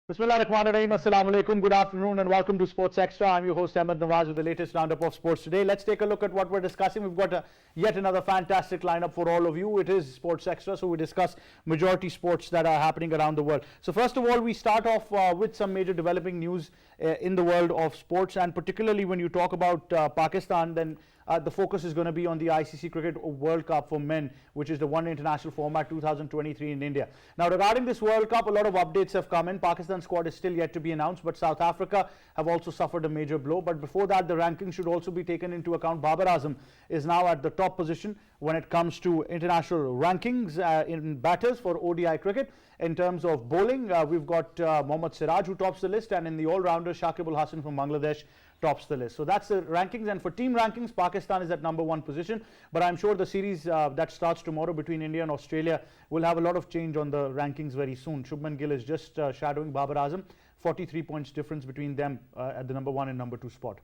Bismillah ar-Rahman ar-Rahim. Assalamu alaikum. Good afternoon and welcome to Sports Extra. I'm your host Ahmed Nawaz with the latest roundup of sports today. Let's take a look at what we're discussing. We've got yet another fantastic lineup for all of you. It is Sports Extra, so we discuss majority sports that are happening around the world. So first of all, we start off with some major developing news in the world of sports, and particularly when you talk about Pakistan, then the focus is going to be on the ICC Cricket World Cup for men, which is the one international format 2023 in India. Now, regarding this World Cup, a lot of updates have come in. Pakistan squad is still yet to be announced, but South Africa have also suffered a major blow. But before that, the rankings should also be taken into account. Babar Azam is now at the top position when it comes to international rankings in batters for ODI cricket. In terms of bowling, we've got Mohammad Siraj, who tops the list, and in the all-rounder, Shakib Al Hasan from Bangladesh tops the list. So that's the rankings, and for team rankings, Pakistan is at number one position, but I'm sure the series that starts tomorrow between India and Australia will have a lot of change on the rankings very soon. Shubman Gill is just shadowing Babar Azam, 43 points difference between them at the number one and number two spot.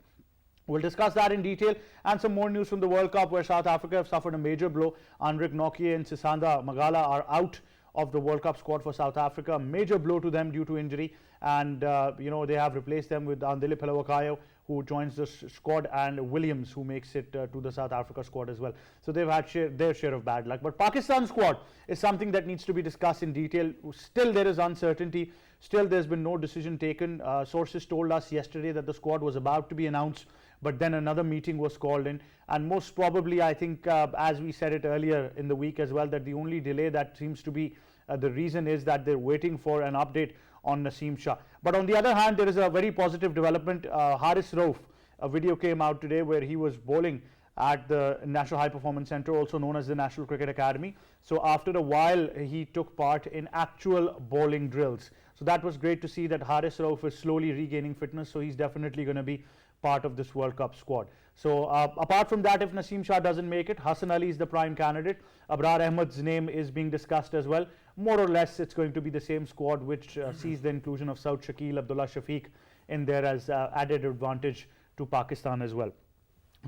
We'll discuss that in detail and some more news from the World Cup, where South Africa have suffered a major blow. Anrick Nokia and Sisanda Magala are out of the World Cup squad for South Africa. Major blow to them due to injury, and they have replaced them with Andile Pelawakayo, who joins the squad, and Williams, who makes it to the South Africa squad as well. So they've had their share of bad luck. But Pakistan squad is something that needs to be discussed in detail. Still there is uncertainty. Still there's been no decision taken. Sources told us yesterday that the squad was about to be announced, but then another meeting was called in, and most probably, I think, as we said it earlier in the week as well, that the only delay that seems to be the reason is that they're waiting for an update on Naseem Shah. But on the other hand, there is a very positive development. Haris Rauf, a video came out today where he was bowling at the National High Performance Centre, also known as the National Cricket Academy. So after a while, he took part in actual bowling drills. So that was great to see that Haris Rauf is slowly regaining fitness, so he's definitely going to be part of this World Cup squad. So apart from that, if Naseem Shah doesn't make it, Hassan Ali is the prime candidate. Abrar Ahmed's name is being discussed as well. More or less, it's going to be the same squad, which sees the inclusion of Saud Shakil, Abdullah Shafiq in there as added advantage to Pakistan as well.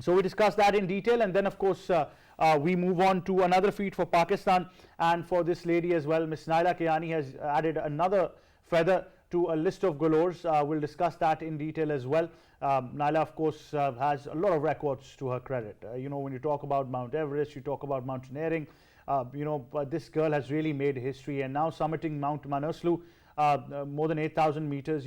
So we discussed that in detail, and then of course we move on to another feat for Pakistan, and for this lady as well. Miss Naila Kiani has added another feather to a list of galores. We'll discuss that in detail as well. Naila, of course, has a lot of records to her credit. When you talk about Mount Everest, you talk about mountaineering, but this girl has really made history, and now summiting Mount Manaslu, more than 8,000 meters.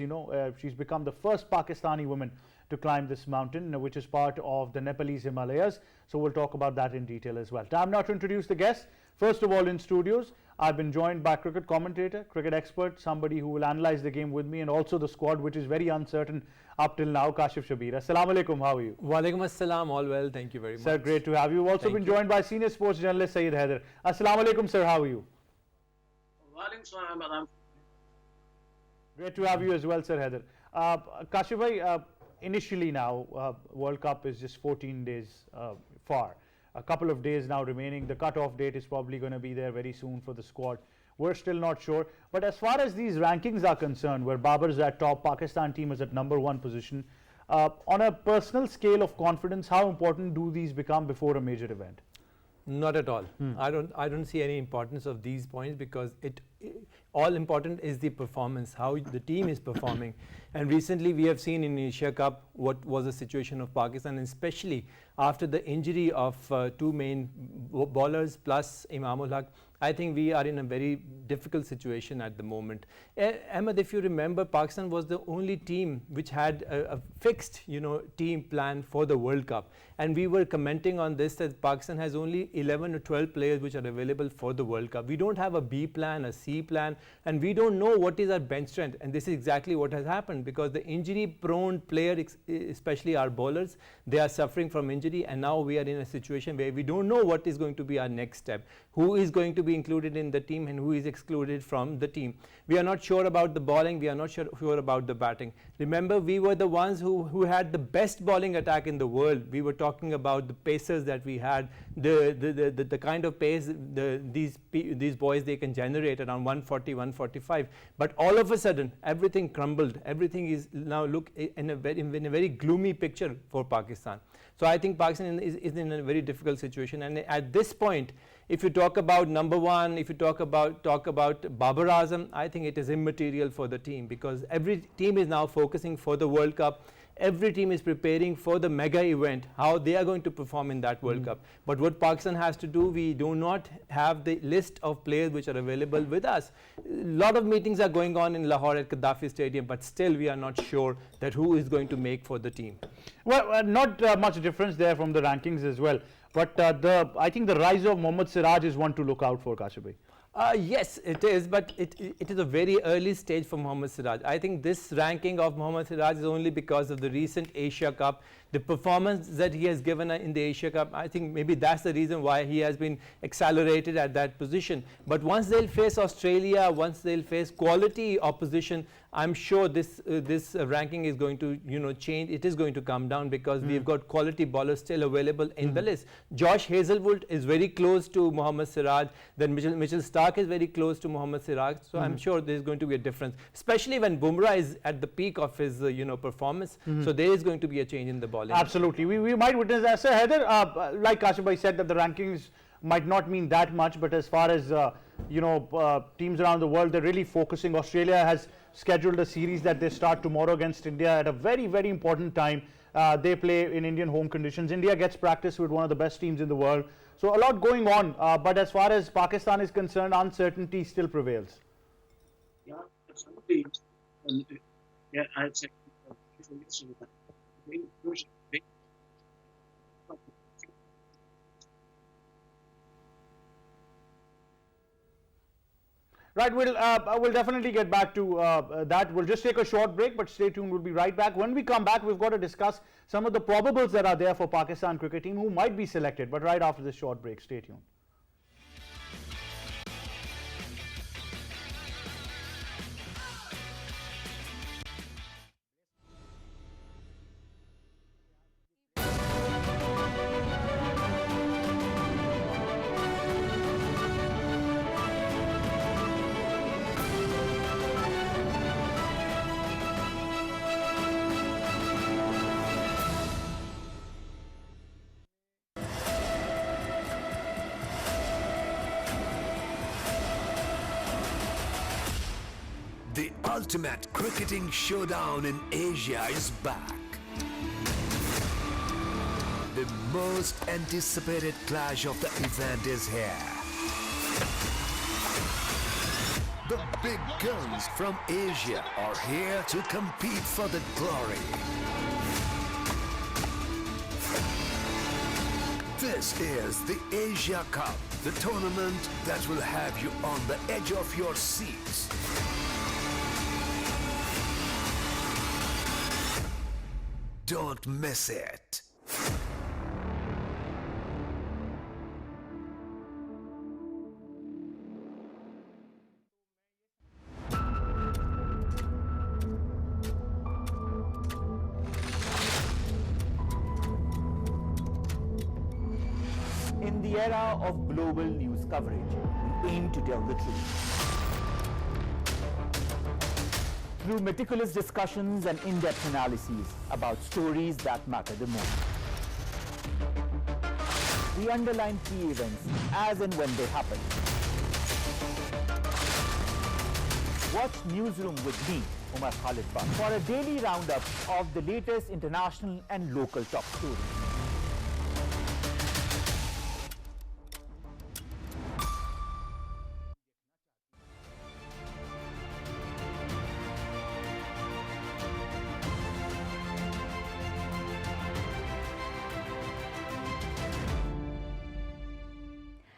She's become the first Pakistani woman to climb this mountain, which is part of the Nepalese Himalayas. So we'll talk about that in detail as well. Time now to introduce the guests. First of all, in studios, I've been joined by cricket commentator, cricket expert, somebody who will analyze the game with me, and also the squad, which is very uncertain up till now, Kashif Shabir. Assalamu alaikum, how are you? Walaikum assalam, all well, thank you very much. Sir, great to have you. We've also been joined by senior sports journalist Syed Haider. Assalamu alaikum, sir, how are you? Walaikum assalam, madam. Great to have you as well, sir Haider. Kashif bhai, initially now, World Cup is just 14 days far. A couple of days now remaining. The cut-off date is probably going to be there very soon for the squad. We're still not sure. But as far as these rankings are concerned, where Babar is at top, Pakistan team is at number one position, on a personal scale of confidence, how important do these become before a major event? Not at all. I don't see any importance of these points, because all important is the performance, how the team is performing. And recently we have seen in Asia Cup what was the situation of Pakistan, especially after the injury of two main bowlers plus Imam ul Haq. I think we are in a very difficult situation at the moment. Ahmed, if you remember, Pakistan was the only team which had a fixed, team plan for the World Cup. And we were commenting on this, that Pakistan has only 11 or 12 players which are available for the World Cup. We don't have a B plan, a C plan, and we don't know what is our bench strength. And this is exactly what has happened, because the injury-prone player, especially our bowlers, they are suffering from injury, and now we are in a situation where we don't know what is going to be our next step. Who is going to be included in the team and who is excluded from the team. We are not sure about the bowling, we are not sure about the batting. Remember, we were the ones who had the best bowling attack in the world. We were talking about the pacers that we had, the kind of pace these boys, they can generate around 140, 145. But all of a sudden, everything crumbled. Everything is now look in a very gloomy picture for Pakistan. So I think Pakistan is in a very difficult situation, and at this point, If you talk about number one, if you talk about Babar Azam, I think it is immaterial for the team because every team is now focusing for the World Cup. Every team is preparing for the mega event, how they are going to perform in that World Cup. But what Pakistan has to do, we do not have the list of players which are available with us. A lot of meetings are going on in Lahore at Gaddafi Stadium, but still we are not sure that who is going to make for the team. Well, not much difference there from the rankings as well. But I think the rise of Mohammad Siraj is one to look out for, Kashif bhai. Yes, it is, but it is a very early stage for Mohammad Siraj. I think this ranking of Mohammad Siraj is only because of the recent Asia Cup, the performance that he has given in the Asia Cup. I think maybe that's the reason why he has been accelerated at that position. But once they'll face Australia, once they'll face quality opposition, I'm sure this ranking is going to change. It is going to come down because we've got quality bowlers still available in the list. Josh Hazelwood is very close to Mohammad Siraj. Then Mitchell Stark is very close to Mohammad Siraj. So I'm sure there's going to be a difference, especially when Bumrah is at the peak of his performance. So there is going to be a change in the bowling. Absolutely, we might witness that. So Haider, like Kashif bhai said, that the rankings might not mean that much, but as far as teams around the world, they're really focusing. Australia has scheduled a series that they start tomorrow against India at a very, very important time. They play in Indian home conditions. India gets practice with one of the best teams in the world. So a lot going on, but as far as Pakistan is concerned, uncertainty still prevails. Yeah, absolutely. And, yeah, I'd say Right, we'll definitely get back to that. We'll just take a short break, but stay tuned. We'll be right back. When we come back, we've got to discuss some of the probables that are there for Pakistan cricket team who might be selected. But right after this short break, stay tuned. The ultimate cricketing showdown in Asia is back. The most anticipated clash of the event is here. The big guns from Asia are here to compete for the glory. This is the Asia Cup, the tournament that will have you on the edge of your seats. Don't miss it. In the era of global news coverage, we aim to tell the truth. Through meticulous discussions and in-depth analyses about stories that matter the most. We underline key events as and when they happen. Watch Newsroom with me, Umar Khalid Bak, for a daily roundup of the latest international and local top stories.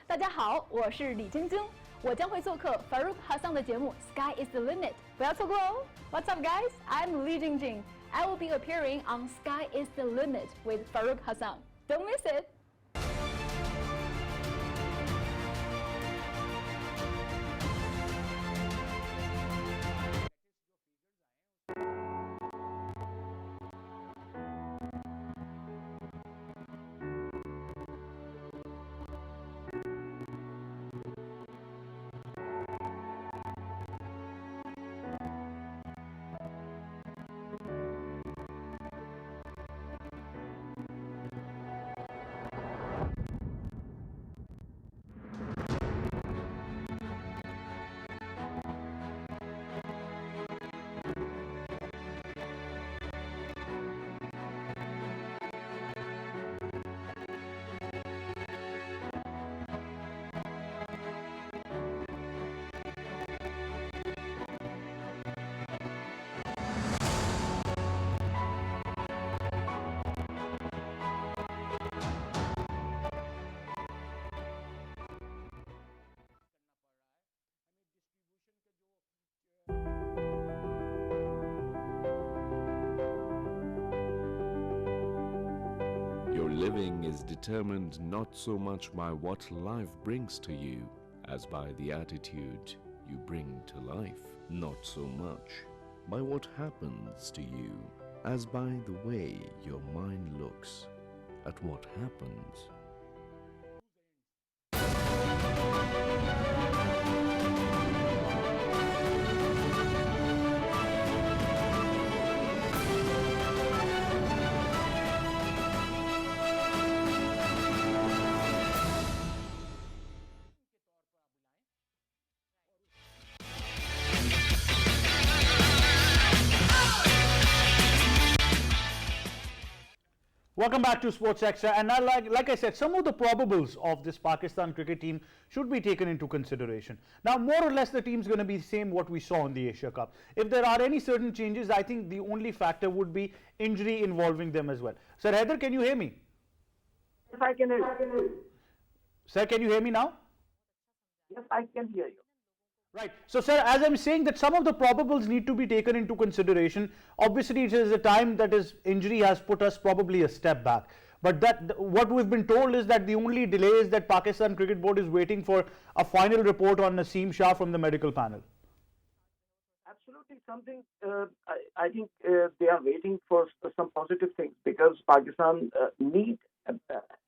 大家好，我是李晶晶，我将会做客 Farouk Hassan 的节目 Sky is the Limit， 不要错过哦。What's up, guys? I'm Li Jingjing. I will be appearing on Sky is the Limit with Farouk Hassan. Don't miss it. Living is determined not so much by what life brings to you as by the attitude you bring to life. Not so much by what happens to you as by the way your mind looks at what happens. Welcome back to Sports Extra. And now, like I said, some of the probables of this Pakistan cricket team should be taken into consideration. Now, more or less, the team's going to be the same what we saw in the Asia Cup. If there are any certain changes, I think the only factor would be injury involving them as well. Sir Haider, can you hear me? Yes, I can hear you. Sir, can you hear me now? Yes, I can hear you. Right. So, sir, as I'm saying that some of the probables need to be taken into consideration. Obviously, it is a time that is injury has put us probably a step back. But that what we've been told is that the only delay is that Pakistan Cricket Board is waiting for a final report on Naseem Shah from the medical panel. Absolutely, something. I think they are waiting for some positive things because Pakistan need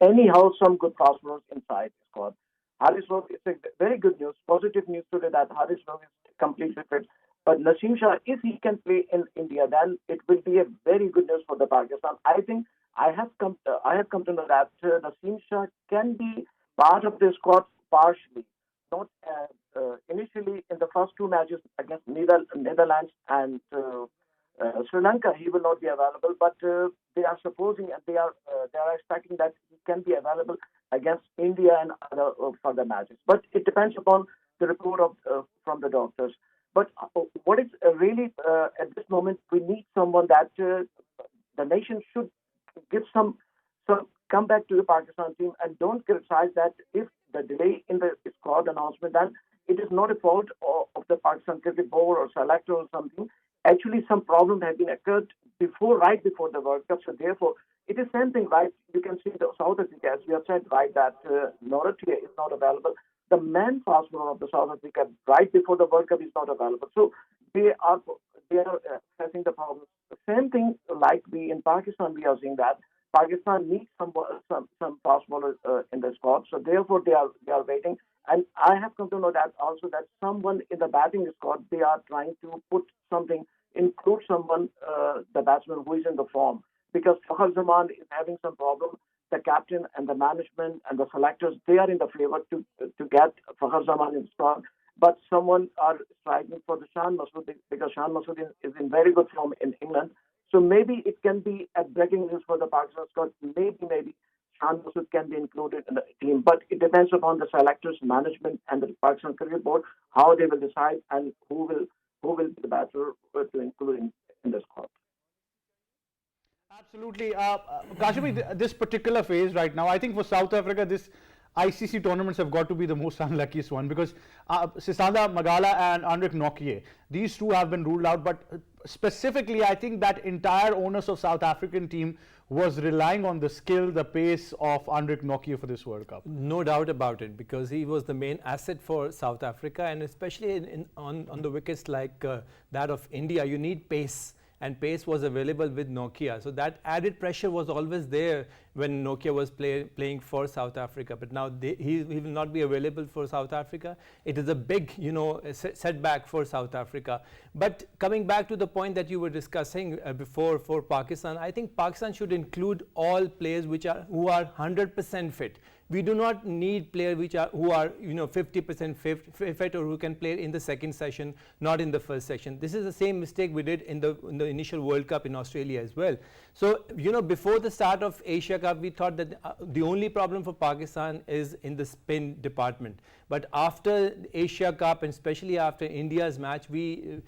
anyhow some good fast bowlers inside the squad. Haris Rauf, it's a very good news, positive news today that Haris Rauf is completely fit. But Naseem Shah, if he can play in India, then it will be a very good news for the Pakistan. I think I have come to know that Naseem Shah can be part of the squad partially, not initially in the first two matches against Netherlands and Sri Lanka. He will not be available, but they are supposing and they are expecting that he can be available against India and other further matches. But it depends upon the report of from the doctors. But what is really at this moment, we need someone that the nation should give some comeback to the Pakistan team and don't criticize that if the delay in the squad announcement, then it is not a fault of the Pakistan Cricket Board or selector or something. Actually, some problem had been occurred right before the World Cup. So therefore, it is same thing, right? You can see the South Africa, as we have said, right, that Noratia is not available. The man fast bowler of the South Africa right before the World Cup is not available. So they are facing the problem. The same thing like we in Pakistan, we are seeing that Pakistan needs some fast bowlers in the squad. So therefore, they are waiting. And I have come to know that also that someone in the batting squad, they are trying to include someone, the batsman who is in the form. Because Fakhar Zaman is having some problem. The captain and the management and the selectors, they are in the favor to get Fakhar Zaman in squad. But someone are striking for the Shan Masood because Shan Masood is in very good form in England. So maybe it can be a breaking news for the Pakistan squad. Maybe Shan Masood can be included in the team. But it depends upon the selectors, management and the Pakistan Cricket Board, how they will decide and who will be the batter to include in the squad. Absolutely. Kashmir, this particular phase right now, I think for South Africa, this ICC tournaments have got to be the most unluckiest one because Sisanda Magala and Anrich Nortje, these two have been ruled out. But specifically, I think that entire onus of South African team was relying on the skill, the pace of Anrich Nortje for this World Cup. No doubt about it, because he was the main asset for South Africa, and especially on the wickets like that of India, you need pace. And pace was available with Nortje. So that added pressure was always there when Nortje was playing for South Africa. But now he will not be available for South Africa. It is a big, setback for South Africa. But coming back to the point that you were discussing before for Pakistan, I think Pakistan should include all players who are 100% fit. We do not need players who are 50% fit or who can play in the second session, not in the first session. This is the same mistake we did in the initial World Cup in Australia as well. So before the start of Asia Cup, we thought that the only problem for Pakistan is in the spin department. But after Asia Cup and especially after India's match, we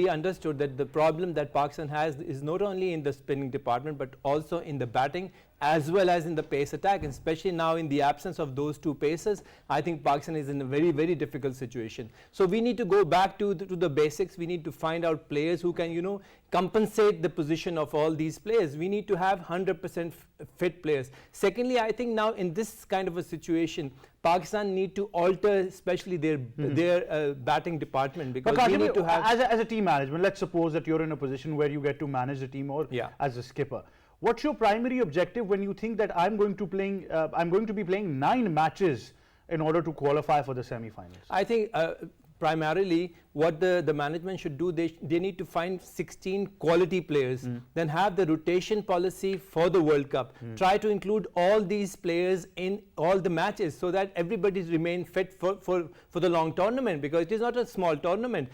understood that the problem that Pakistan has is not only in the spinning department but also in the batting as well as in the pace attack, and especially now in the absence of those two pacers, I think Pakistan is in a very, very difficult situation. So we need to go back to the basics. We need to find out players who can, compensate the position of all these players. We need to have 100% fit players. Secondly, I think now in this kind of a situation, Pakistan need to alter especially their batting department, because But we Kashif, need to have... as a team management, let's suppose that you're in a position where you get to manage the team or as a skipper. What's your primary objective when you think that I'm going to be playing 9 matches in order to qualify for the semi-finals? I think primarily what the management should do, they need to find 16 quality players, then have the rotation policy for the World Cup. Try to include all these players in all the matches so that everybody remain fit for the long tournament, because it is not a small tournament.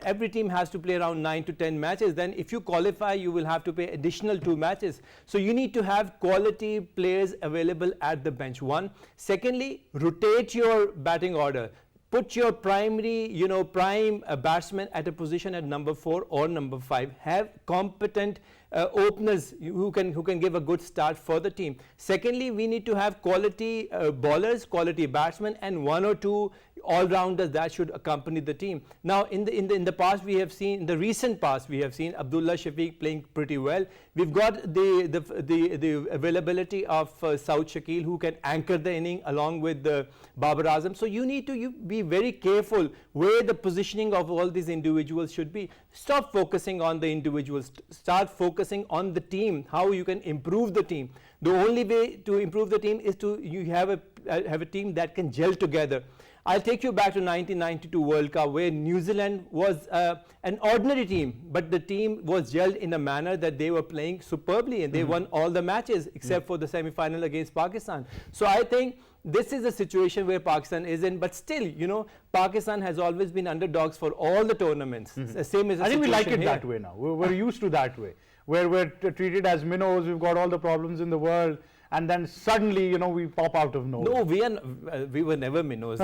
Every team has to play around 9 to 10 matches. Then if you qualify, you will have to play additional 2 matches. So you need to have quality players available at the bench, one. Secondly, rotate your batting order. Put your primary, prime batsman at a position at number 4 or number 5. Have competent openers who can give a good start for the team. Secondly, we need to have quality bowlers, quality batsmen, and 1 or 2 all-rounders that should accompany the team. Now, in the past, we have seen, in the recent past, we have seen Abdullah Shafiq playing pretty well. We've got the availability of Saud Shakil, who can anchor the inning along with Babar Azam. So you need to be very careful where the positioning of all these individuals should be. Stop focusing on the individuals. Start focusing on the team, how you can improve the team. The only way to improve the team is you have a team that can gel together. I'll take you back to 1992 World Cup, where New Zealand was an ordinary team, but the team was gelled in a manner that they were playing superbly, and they won all the matches except for the semi-final against Pakistan. So I think this is a situation where Pakistan is in, but still, Pakistan has always been underdogs for all the tournaments. The same as I think we like it that way now. We're used to that way, where we're treated as minnows. We've got all the problems in the world, and then suddenly, we pop out of nowhere. No, we were never minnows,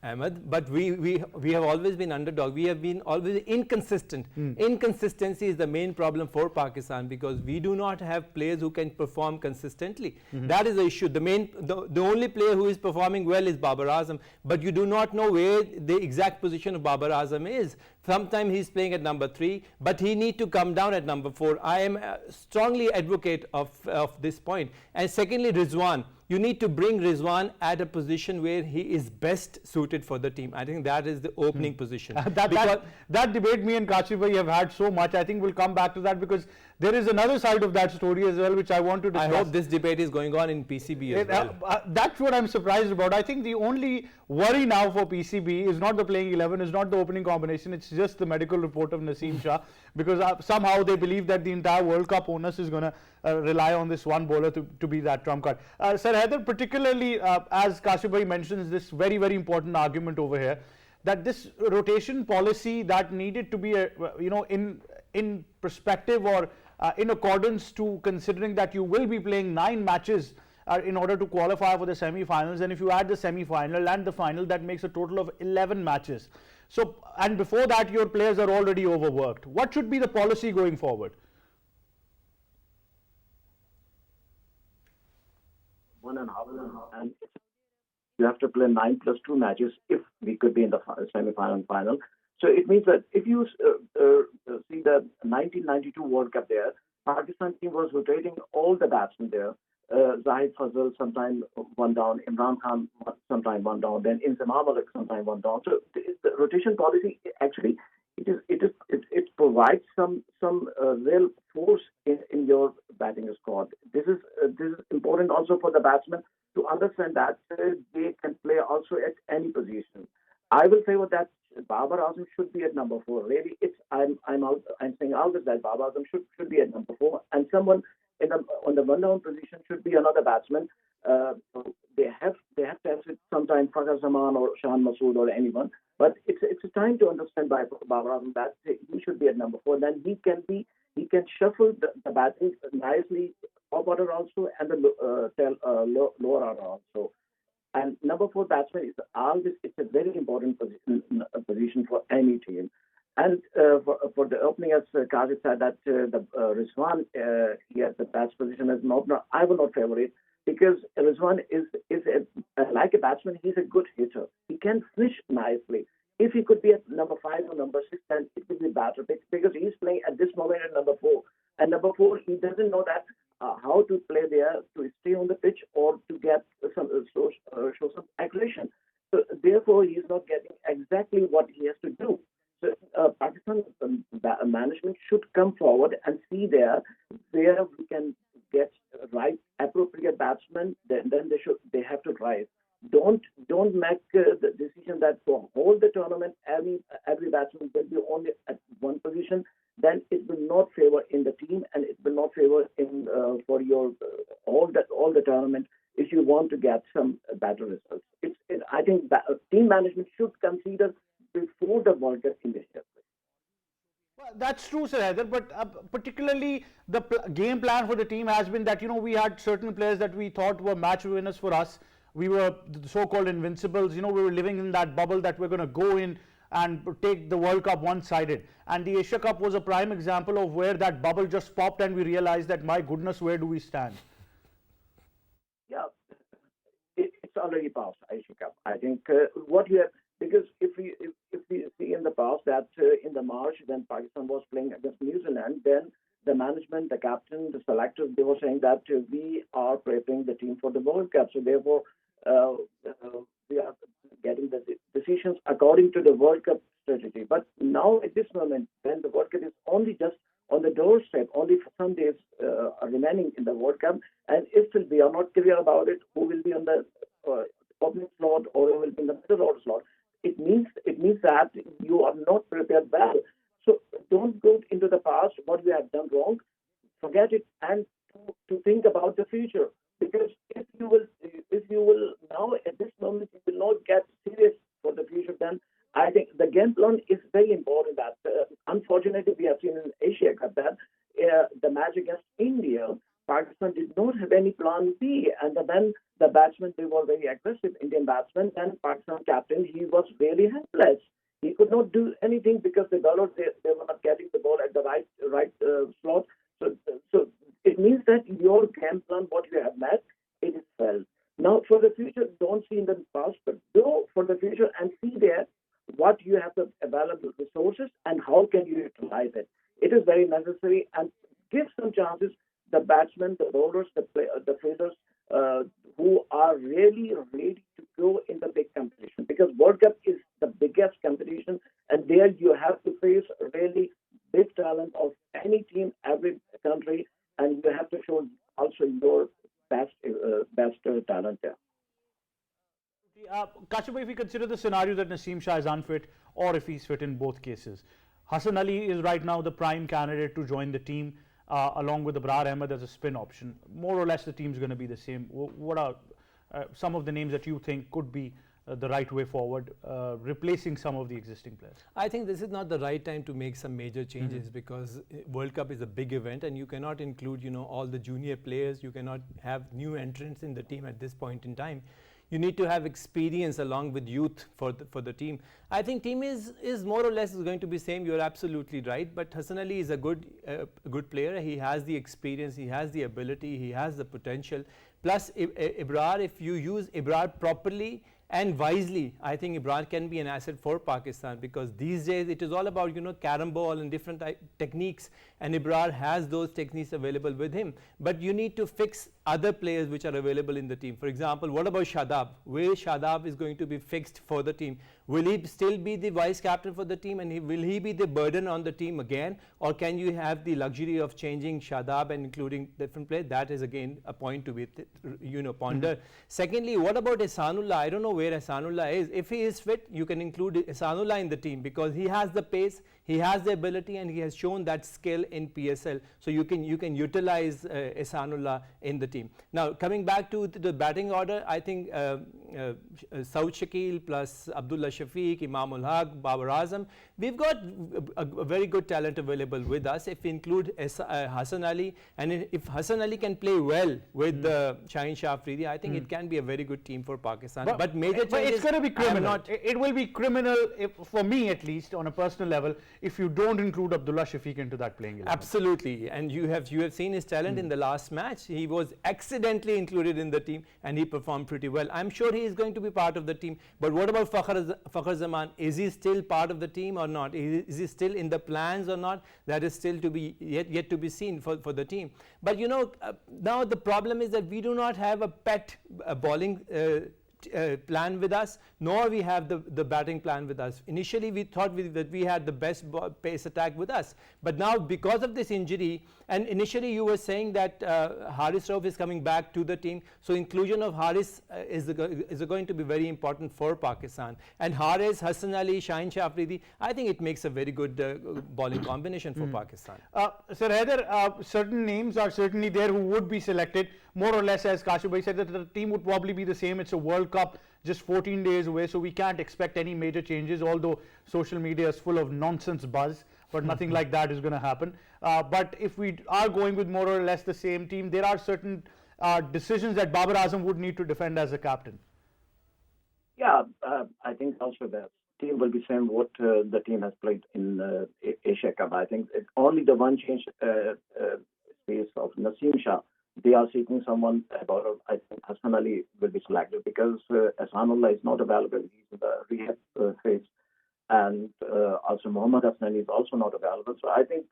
Ahmed, but we have always been underdog. We have been always inconsistent. Inconsistency is the main problem for Pakistan, because we do not have players who can perform consistently. That is the issue. The only player who is performing well is Babar Azam, but you do not know where the exact position of Babar Azam is. Sometimes he's playing at number 3, but he need to come down at number 4. I am strongly advocate of this point. And secondly, Rizwan. You need to bring Rizwan at a position where he is best suited for the team. I think that is the opening position. That debate me and Kashif bhai have had so much. I think we'll come back to that, because there is another side of that story as well, which I want to discuss. I hope this debate is going on in PCB as well. That's what I'm surprised about. I think the only worry now for PCB is not the playing 11, is not the opening combination. It's just the medical report of Naseem Shah, because somehow they believe that the entire World Cup onus is going to rely on this one bowler to be that trump card. Sir Haider, particularly as Kashif bhai mentions this very, very important argument over here, that this rotation policy that needed to be, in perspective or in accordance to considering that you will be playing 9 matches in order to qualify for the semi-finals, and if you add the semi-final and the final, that makes a total of 11 matches. So, and before that, your players are already overworked. What should be the policy going forward? 1.5, and you have to play 9 plus 2 matches if we could be in the semi-final and final. So it means that if you see the 1992 World Cup there, Pakistan team was rotating all the batsmen there. Zahid Fazal sometime 1 down, Imran Khan sometime 1 down, then Inzamam Malik sometime 1 down. So the rotation policy actually it provides some real force in your batting squad. This is important also for the batsmen to understand that they can play also at any position. I will say that Babar Azam should be at number 4. Really, I'm saying always that Babar Azam should be at number 4, and someone on the 1-down position should be another batsman. They have to have sometimes Fakhar Zaman or Shan Masood or anyone, but it's a time to understand by Babar Azam that he should be at number 4. Then he can shuffle the batting nicely, top order also, and the lower order also. And number 4 batsman is always, it's a very important position for any team. And for the opening, as Kashif said, that the Rizwan he has the best position as an opener. I will not favor it, because Rizwan is like a batsman. He's a good hitter. He can finish nicely. If he could be at number 5 or number 6, then it would be better because he's playing at this moment at number 4. And number 4, he doesn't know that how to play there to stay on the pitch or to get some show some aggression. So therefore, he's not getting exactly what he has to do. So Pakistan management should come forward and see there where we can get right appropriate batsmen. Then they have to rise. Don't make the decision that for whole the tournament every batsman will be only at one position. Then it will not favor in the team and it will not favor in for your all the tournament if you want to get some better results. I think that team management should consider before the World Cup in this year. Well, that's true, Sir Haider, but particularly the game plan for the team has been that, we had certain players that we thought were match winners for us. We were the so-called invincibles. We were living in that bubble that we're going to go in and take the World Cup one-sided. And the Asia Cup was a prime example of where that bubble just popped and we realized that, my goodness, where do we stand? Yeah, it's already past Asia Cup. I think what you have, because if we see in the past that in the March when Pakistan was playing against New Zealand, then the management, the captain, the selectors, they were saying that we are preparing the team for the World Cup. So therefore, we are getting the decisions according to the World Cup strategy. But now at this moment, when the World Cup is only just on the doorstep, only for some days are remaining in the World Cup, and if we are not clear about it, who will be on the opening slot or who will be in the middle order slot, it means that you are not prepared well. So don't go into the past, what we have done wrong, forget it, and to think about the future. Because if you will now at this moment you will not get serious for the future, then I think the game plan is very important. That unfortunately we have seen in Asia Cup that the match against India, Pakistan did not have any plan B, and then the batsmen, they were very aggressive, Indian batsmen, and Pakistan captain, he was really helpless. He could not do anything because the bowlers, they were not getting the ball at the right slot. So it means that your game plan, what you have met, it is failed. Now for the future, don't see in the past, but go for the future and see there what you have the available resources and how can you utilize it. It is very necessary, and give some chances the batsmen, the bowlers, the fielders who are really ready to go in the big competition, because World Cup is the biggest competition, and there you have to face really big talent of any team, every country, and you have to show also your best talent there. Kashyap, if we consider the scenario that Naseem Shah is unfit or if he's fit in both cases, Hassan Ali is right now the prime candidate to join the team along with Abrar Ahmed as a spin option. More or less the team's going to be the same. What are some of the names that you think could be the right way forward, replacing some of the existing players? I think this is not the right time to make some major changes because World Cup is a big event and you cannot include, all the junior players. You cannot have new entrants in the team at this point in time. You need to have experience along with youth for the team. I think team is more or less going to be same. You're absolutely right. But Hassan Ali is a good player. He has the experience. He has the ability. He has the potential. Plus, Abrar, if you use Abrar properly and wisely, I think Abrar can be an asset for Pakistan, because these days it is all about carom ball and different techniques, and Abrar has those techniques available with him. But you need to fix other players which are available in the team. For example, what about Shadab? Where Shadab is going to be fixed for the team? Will he still be the vice captain for the team, and will he be the burden on the team again, or can you have the luxury of changing Shadab and including different players? That is again a point to be ponder. Secondly, what about Ehsanullah? I don't know where Ehsanullah is. If he is fit, you can include Ehsanullah in the team because he has the pace, he has the ability, and he has shown that skill in PSL. So you can utilize Ehsanullah in the team. Now coming back to the batting order, I think Saud Shakil plus Abdullah Shafiq, Imam ul Haq, Babar Azam, we've got a very good talent available with us. If we include Hassan Ali, and if Hassan Ali can play well with Shaheen Shah Afridi, I think it can be a very good team for Pakistan. But major changes, it's going to be criminal. It will be criminal, for me at least, on a personal level, if you don't include Abdullah Shafiq into that playing 11. Absolutely, and you have seen his talent in the last match. He was accidentally included in the team, and he performed pretty well. I'm sure he is going to be part of the team. But what about Fakhar Zaman? Is he still part of the team or not? Is he still in the plans or not? That is still to be yet to be seen for the team. But you know, now the problem is that we do not have a pet bowling plan with us, nor we have the batting plan with us. Initially we thought that we had the best pace attack with us, but now because of this injury, and initially you were saying that Haris Rauf is coming back to the team, so inclusion of Haris is going to be very important for Pakistan. And Haris, Hassan Ali, Shaheen Shah Afridi, I think it makes a very good bowling combination for Pakistan. Sir Haider, certain names are certainly there who would be selected, more or less, as Kashif Bhai said, that the team would probably be the same. It's a World Cup just 14 days away, so we can't expect any major changes, although social media is full of nonsense buzz, but nothing like that is going to happen. But if we are going with more or less the same team, there are certain decisions that Babar Azam would need to defend as a captain. Yeah, I think also the team will be same what the team has played in Asia Cup. I think it's only the one change space of Naseem Shah. They are seeking someone about, I think Hassan Ali will be selected because Ahsanullah is not available. He's in the rehab phase. And also Mohammad Hassan is also not available. So I think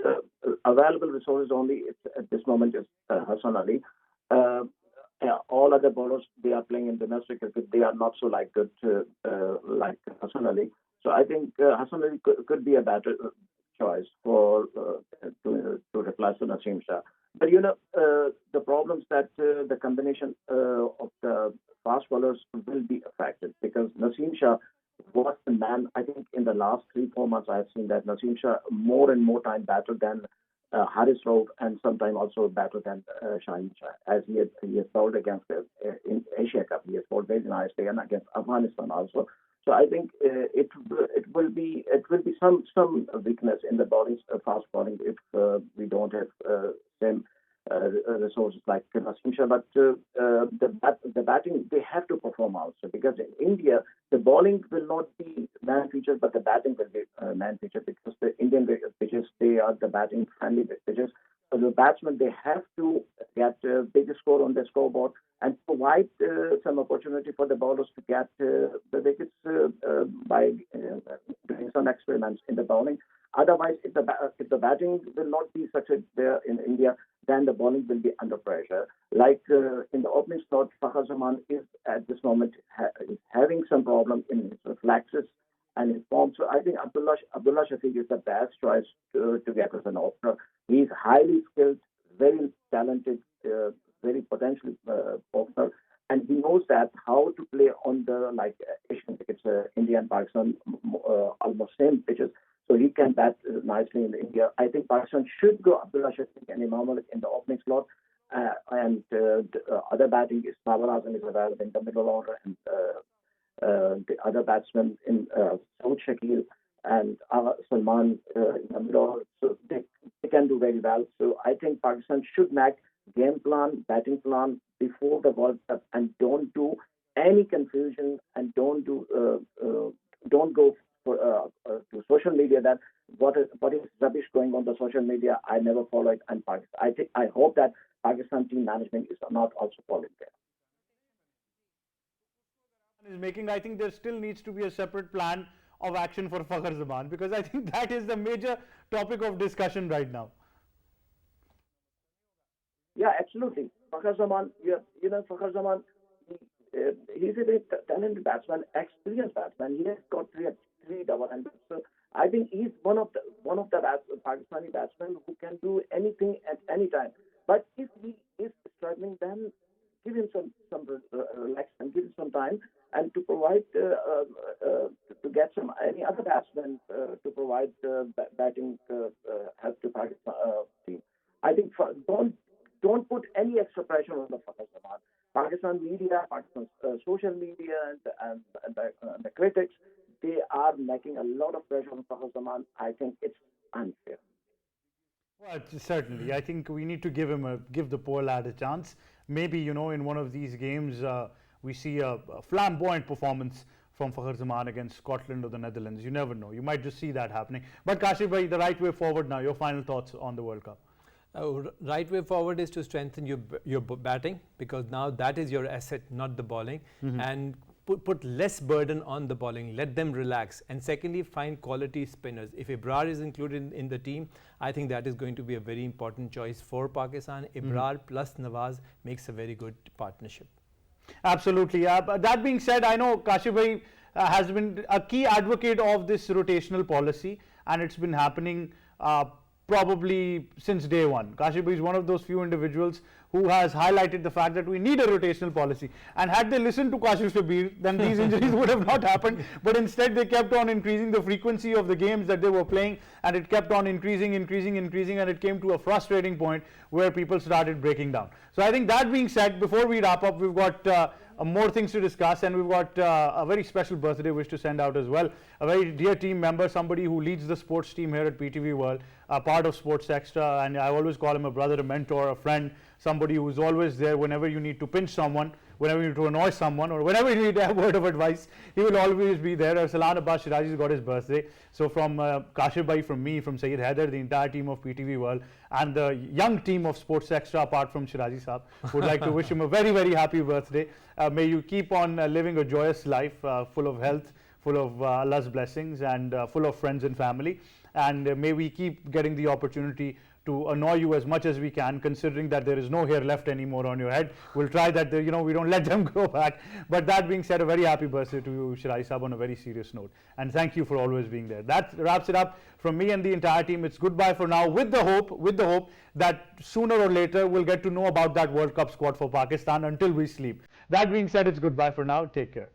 available resources only at this moment is Hassan Ali. All other bowlers, they are playing in domestic cricket. They are not so good like Hassan Ali. So I think Hassan Ali could be a better choice for to replace Naseem Shah. But you know, the problems that the combination of the fast bowlers will be affected because Naseem Shah was the man. I think in the last 3-4 months, I have seen that Naseem Shah more and more time better than Haris Rauf and sometimes also better than Shaheen Shah, as he has bowled against in Asia Cup. He has bowled very nicely and against Afghanistan also. So I think it will be some weakness in the bowling, fast bowling, if we don't have same resources like Naseem Shah. But the batting, they have to perform also because in India the bowling will not be man featured, but the batting will be man featured because the Indian pitches, they are the batting friendly pitches. So the batsmen, they have to get a bigger score on the scoreboard and provide some opportunity for the bowlers to get the wickets by doing some experiments in the bowling. Otherwise, if the batting will not be succeed there in India, then the bowling will be under pressure. Like in the opening slot, Fakhar Zaman is at this moment is having some problem in his reflexes and his form. So I think Abdullah Shafiq is the best choice to get as an opener. He's highly skilled, very talented, very potential opener, and he knows that how to play on the Asian crickets, India and Pakistan, almost same pitches. So he can bat nicely in India. I think Pakistan should go Abdullah Shafiq and Imam Malik in the opening slot. And the other batting is Babar Azam is available in the middle order. And the other batsmen in Saud Shakil and Salman in the middle order. So they can do very well. So I think Pakistan should make game plan, batting plan before the World Cup and don't do any confusion and don't go to social media that what is rubbish going on the social media. I never follow it, and I hope that Pakistan team management is not also following there. I think there still needs to be a separate plan of action for Fakhar Zaman because I think that is the major topic of discussion right now. Yeah, absolutely. Fakhar Zaman, Fakhar Zaman, he's a very talented batsman, experienced batsman. He has got three double hundreds. So I think he's one of the Pakistani batsmen who can do anything at any time. But if he is struggling, then give him some relax and give him some time and to provide to get any other batsmen to provide batting help to Pakistan team. I think don't put any extra pressure on the Pakistan. Pakistan media, Pakistan social media, and the critics, they are making a lot of pressure on Fakhar Zaman. I think it's unfair. Well, certainly. I think we need to give the poor lad a chance. Maybe, in one of these games, we see a flamboyant performance from Fakhar Zaman against Scotland or the Netherlands. You never know. You might just see that happening. But Kashif bhai, the right way forward now. Your final thoughts on the World Cup? Right way forward is to strengthen your batting, because now that is your asset, not the bowling, and put less burden on the bowling. Let them relax. And secondly, find quality spinners. If Ibrar is included in the team, I think that is going to be a very important choice for Pakistan. Ibrar plus Nawaz makes a very good partnership. Absolutely. But that being said, I know Kashif bhai has been a key advocate of this rotational policy, and it's been happening probably since day one. Kashif bhai is one of those few individuals who has highlighted the fact that we need a rotational policy. And had they listened to Kashif Shabir, then these injuries would have not happened. But instead, they kept on increasing the frequency of the games that they were playing, and it kept on increasing, and it came to a frustrating point where people started breaking down. So I think that being said, before we wrap up, we've got more things to discuss, and we've got a very special birthday wish to send out as well. A very dear team member, somebody who leads the sports team here at PTV World, a part of Sports Extra, and I always call him a brother, a mentor, a friend, somebody who's always there whenever you need to pinch someone, whenever you need to annoy someone, or whenever you need a word of advice. He will always be there. Salan Abbas Shirazi's got his birthday. So from Kashif bhai, from me, from Sayyid Haider, the entire team of PTV World, and the young team of Sports Extra, apart from Shirazi Saab, would like to wish him a very, very happy birthday. May you keep on living a joyous life, full of health, full of Allah's blessings, and full of friends and family. And may we keep getting the opportunity to annoy you as much as we can, considering that there is no hair left anymore on your head. We'll try that, we don't let them grow back. But that being said, a very happy birthday to you, Shirazi Saab, on a very serious note. And thank you for always being there. That wraps it up from me and the entire team. It's goodbye for now, with the hope that sooner or later we'll get to know about that World Cup squad for Pakistan until we sleep. That being said, it's goodbye for now. Take care.